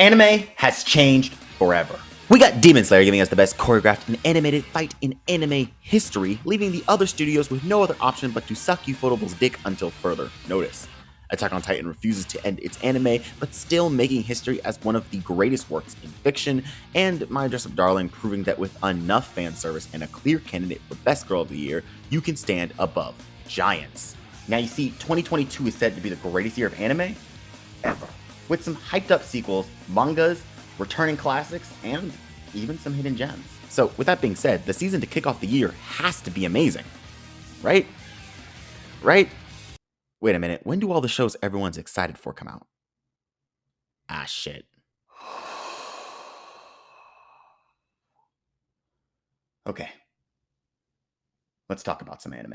Anime has changed forever. We got Demon Slayer giving us the best choreographed and animated fight in anime history, leaving the other studios with no other option but to suck Ufotable's dick until further notice. Attack on Titan refuses to end its anime, but still making history as one of the greatest works in fiction, and My Dress Up Darling proving that with enough fan service and a clear candidate for Best Girl of the Year, you can stand above giants. Now you see, 2022 is said to be the greatest year of anime ever, with some hyped up sequels, mangas, returning classics, and even some hidden gems. So with that being said, the season to kick off the year has to be amazing, right? Right? Wait a minute, when do all the shows everyone's excited for come out? Ah, shit. Okay. Let's talk about some anime.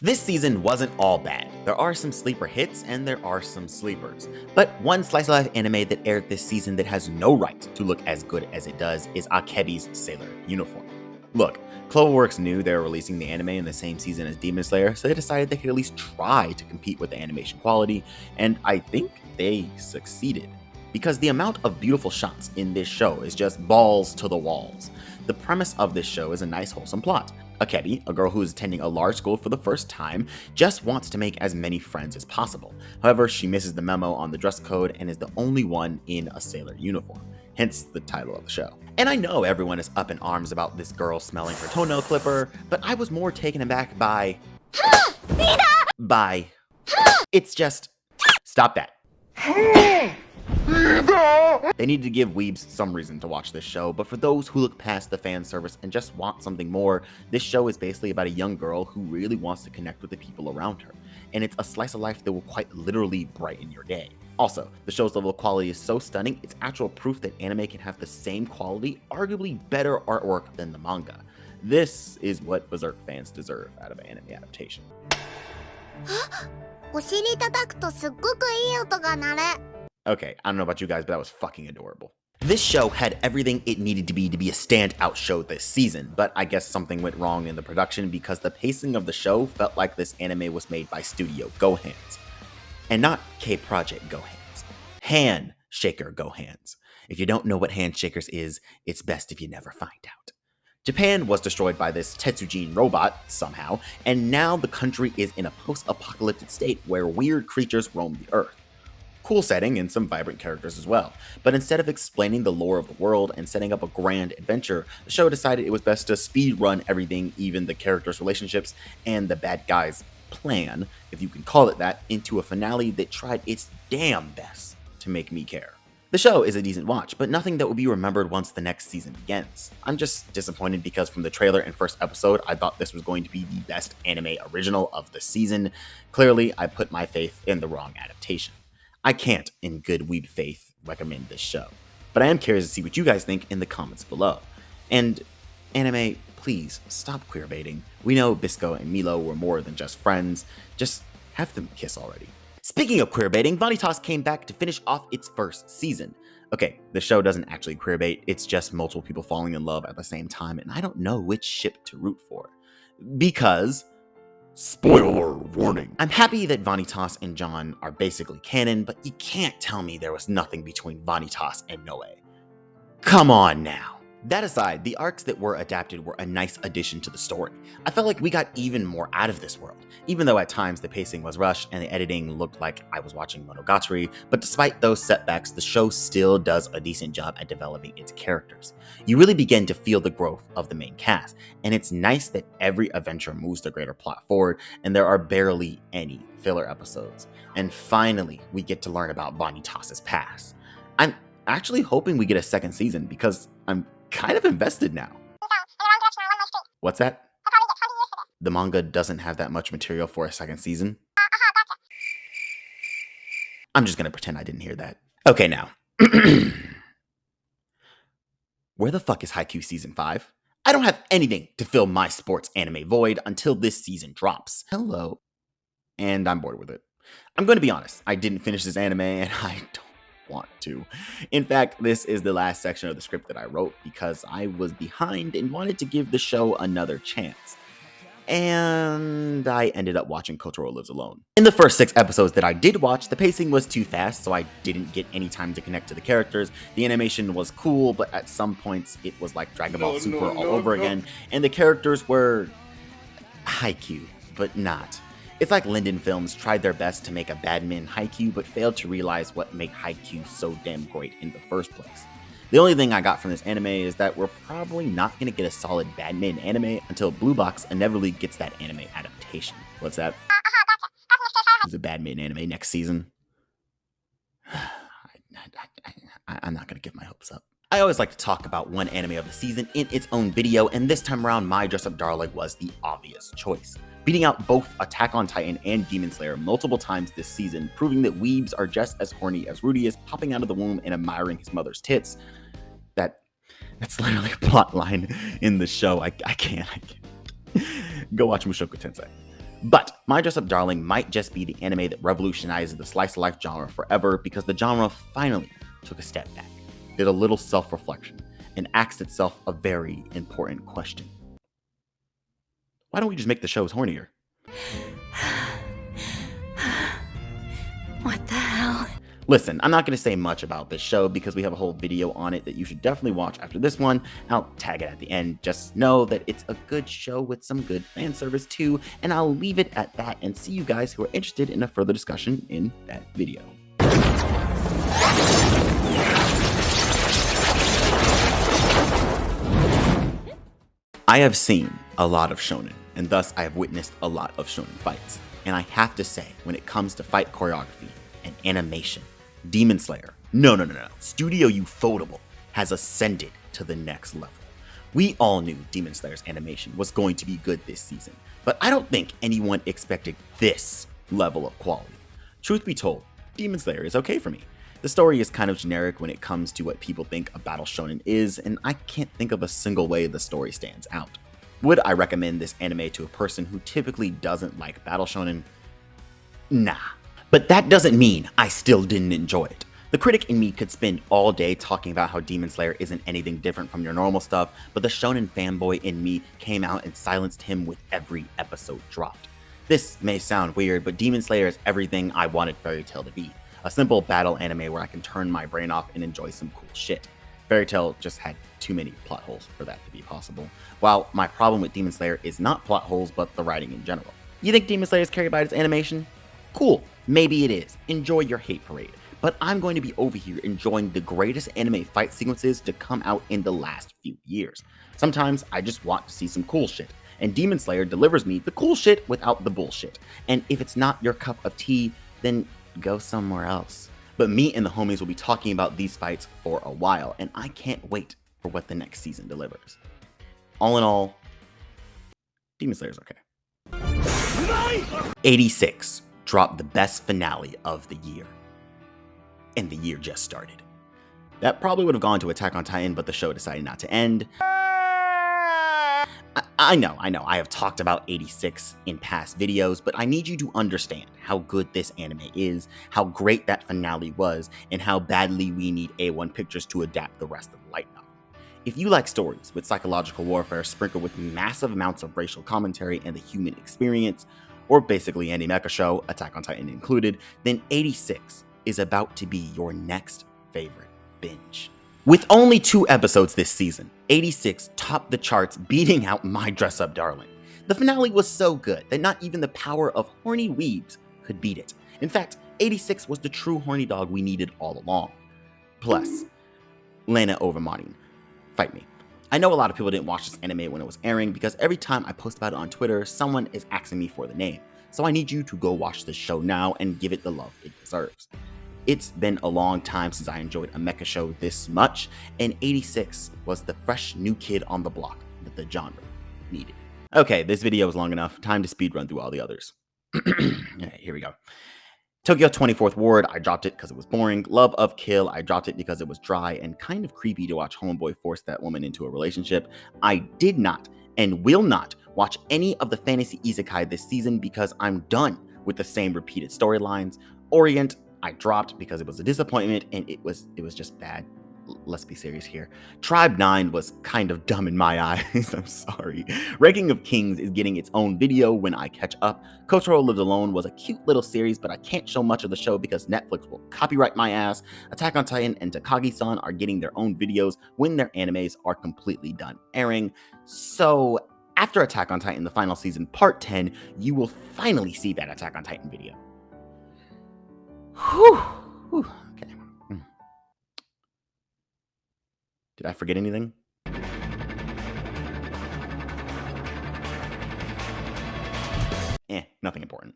This season wasn't all bad. There are some sleeper hits and there are some sleepers. But one slice of life anime that aired this season that has no right to look as good as it does is Akebi's Sailor Uniform. Look, Cloverworks knew they were releasing the anime in the same season as Demon Slayer, so they decided they could at least try to compete with the animation quality, and I think they succeeded. Because the amount of beautiful shots in this show is just balls to the walls. The premise of this show is a nice wholesome plot. Akebi, a girl who is attending a large school for the first time, just wants to make as many friends as possible. However, she misses the memo on the dress code and is the only one in a sailor uniform, hence the title of the show. And I know everyone is up in arms about this girl smelling her toenail clipper, but I was more taken aback by... It's just... Stop that. They needed to give weebs some reason to watch this show, but for those who look past the fan service and just want something more, this show is basically about a young girl who really wants to connect with the people around her, and it's a slice of life that will quite literally brighten your day. Also, the show's level of quality is so stunning, it's actual proof that anime can have the same quality, arguably better artwork than the manga. This is what Berserk fans deserve out of an anime adaptation. Okay, I don't know about you guys, but that was fucking adorable. This show had everything it needed to be a standout show this season, but I guess something went wrong in the production because the pacing of the show felt like this anime was made by Studio Gohans. And not K-Project Gohans. Hand Shaker Gohans. If you don't know what Handshakers is, it's best if you never find out. Japan was destroyed by this Tetsujin robot, somehow, and now the country is in a post-apocalyptic state where weird creatures roam the earth. Cool setting and some vibrant characters as well, but instead of explaining the lore of the world and setting up a grand adventure, the show decided it was best to speed run everything, even the characters' relationships and the bad guys' plan, if you can call it that, into a finale that tried its damn best to make me care. The show is a decent watch, but nothing that will be remembered once the next season begins. I'm just disappointed because from the trailer and first episode, I thought this was going to be the best anime original of the season. Clearly, I put my faith in the wrong adaptation. I can't, in good weeb faith, recommend this show, but I am curious to see what you guys think in the comments below. And anime, please stop queerbaiting. We know Bisco and Milo were more than just friends. Just have them kiss already. Speaking of queerbaiting, Vanitas came back to finish off its first season. Okay, the show doesn't actually queerbait, it's just multiple people falling in love at the same time, and I don't know which ship to root for. Because... spoiler warning. I'm happy that Vanitas and John are basically canon, but you can't tell me there was nothing between Vanitas and Noe. Come on now. That aside, the arcs that were adapted were a nice addition to the story. I felt like we got even more out of this world, even though at times the pacing was rushed and the editing looked like I was watching Monogatari, but despite those setbacks, the show still does a decent job at developing its characters. You really begin to feel the growth of the main cast, and it's nice that every adventure moves the greater plot forward, and there are barely any filler episodes. And finally, we get to learn about Vanitas' past. I'm actually hoping we get a second season because I'm kind of invested now. What's that? The manga doesn't have that much material for a second season. I'm just gonna pretend I didn't hear that. Okay, now. Where the fuck is Haikyu Season 5? I don't have anything to fill my sports anime void until this season drops. Hello. And I'm bored with it. I'm going to be honest, I didn't finish this anime and I don't want to. In fact, this is the last section of the script that I wrote because I was behind and wanted to give the show another chance. And I ended up watching Kotaro Lives Alone. In the first 6 episodes that I did watch, the pacing was too fast, so I didn't get any time to connect to the characters. The animation was cool, but at some points it was like Dragon Ball Super all over again, and the characters were Haikyu, but not. It's like Linden Films tried their best to make a Badminton Haikyu, but failed to realize what made Haikyu so damn great in the first place. The only thing I got from this anime is that we're probably not going to get a solid Badminton anime until Blue Box inevitably gets that anime adaptation. What's that? Is a Badminton anime next season? I'm not going to give my hopes up. I always like to talk about one anime of the season in its own video, and this time around, My Dress Up Darling was the obvious choice. Beating out both Attack on Titan and Demon Slayer multiple times this season, proving that weebs are just as horny as Rudy is, popping out of the womb and admiring his mother's tits. That's literally a plot line in the show. I can't. Go watch Mushoku Tensei. But My Dress Up Darling might just be the anime that revolutionizes the slice of life genre forever, because the genre finally took a step back, did a little self-reflection, and asked itself a very important question. Why don't we just make the shows hornier? What the hell? Listen, I'm not going to say much about this show because we have a whole video on it that you should definitely watch after this one. I'll tag it at the end. Just know that it's a good show with some good fan service too, and I'll leave it at that and see you guys who are interested in a further discussion in that video. I have seen a lot of shonen, and thus I have witnessed a lot of shonen fights. And I have to say, when it comes to fight choreography and animation, Demon Slayer, no, Studio Ufotable has ascended to the next level. We all knew Demon Slayer's animation was going to be good this season, but I don't think anyone expected this level of quality. Truth be told, Demon Slayer is okay for me. The story is kind of generic when it comes to what people think a battle shonen is, and I can't think of a single way the story stands out. Would I recommend this anime to a person who typically doesn't like battle shonen? Nah. But that doesn't mean I still didn't enjoy it. The critic in me could spend all day talking about how Demon Slayer isn't anything different from your normal stuff, but the shonen fanboy in me came out and silenced him with every episode dropped. This may sound weird, but Demon Slayer is everything I wanted Fairy Tail to be. A simple battle anime where I can turn my brain off and enjoy some cool shit. Fairy Tail just had too many plot holes for that to be possible. While my problem with Demon Slayer is not plot holes, but the writing in general. You think Demon Slayer is carried by its animation? Cool, maybe it is. Enjoy your hate parade. But I'm going to be over here enjoying the greatest anime fight sequences to come out in the last few years. Sometimes I just want to see some cool shit, and Demon Slayer delivers me the cool shit without the bullshit. And if it's not your cup of tea, then go somewhere else. But me and the homies will be talking about these fights for a while, and I can't wait for what the next season delivers. All in all, Demon Slayer's okay. 86 dropped the best finale of the year. And the year just started. That probably would have gone to Attack on Titan, but the show decided not to end. I know, I have talked about 86 in past videos, but I need you to understand how good this anime is, how great that finale was, and how badly we need A1 Pictures to adapt the rest of the light novel. If you like stories with psychological warfare sprinkled with massive amounts of racial commentary and the human experience, or basically any mecha show, Attack on Titan included, then 86 is about to be your next favorite binge. With only 2 episodes this season, 86 topped the charts, beating out My Dress Up Darling. The finale was so good that not even the power of horny weebs could beat it. In fact, 86 was the true horny dog we needed all along. Plus, Lena over Marin. Fight me. I know a lot of people didn't watch this anime when it was airing because every time I post about it on Twitter, someone is asking me for the name. So I need you to go watch this show now and give it the love it deserves. It's been a long time since I enjoyed a mecha show this much, and 86 was the fresh new kid on the block that the genre needed. Okay, this video was long enough. Time to speedrun through all the others. Okay, here we go. Tokyo 24th Ward, I dropped it because it was boring. Love of Kill, I dropped it because it was dry and kind of creepy to watch Homeboy force that woman into a relationship. I did not and will not watch any of the fantasy isekai this season because I'm done with the same repeated storylines. Orient, I dropped because it was a disappointment and it was just bad. Let's be serious here. Tribe 9 was kind of dumb in my eyes. I'm sorry. Ranking of Kings is getting its own video when I catch up. Kotaro Lives Alone was a cute little series, but I can't show much of the show because Netflix will copyright my ass. Attack on Titan and Takagi-san are getting their own videos when their animes are completely done airing. So after Attack on Titan, the final season, part 10, you will finally see that Attack on Titan video. Whew. Okay. Did I forget anything? Nothing important.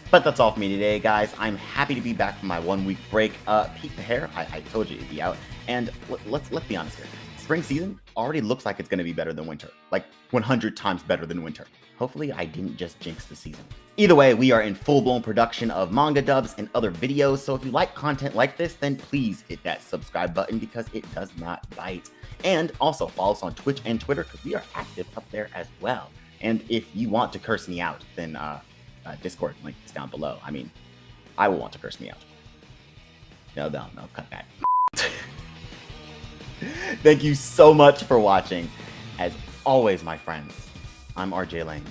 But that's all for me today, guys. I'm happy to be back from my 1 week break. Pete the hair, I told you it'd be out. And let's be honest here. Spring season already looks like it's going to be better than winter. Like 100 times better than winter. Hopefully I didn't just jinx the season. Either way, we are in full-blown production of manga dubs and other videos, so if you like content like this, then please hit that subscribe button because it does not bite. And also follow us on Twitch and Twitter because we are active up there as well. And if you want to curse me out, then Discord link is down below. I mean, I will want to curse me out. No, cut that. Thank you so much for watching. As always, my friends, I'm RJ Lane,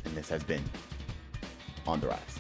and this has been On the Rise.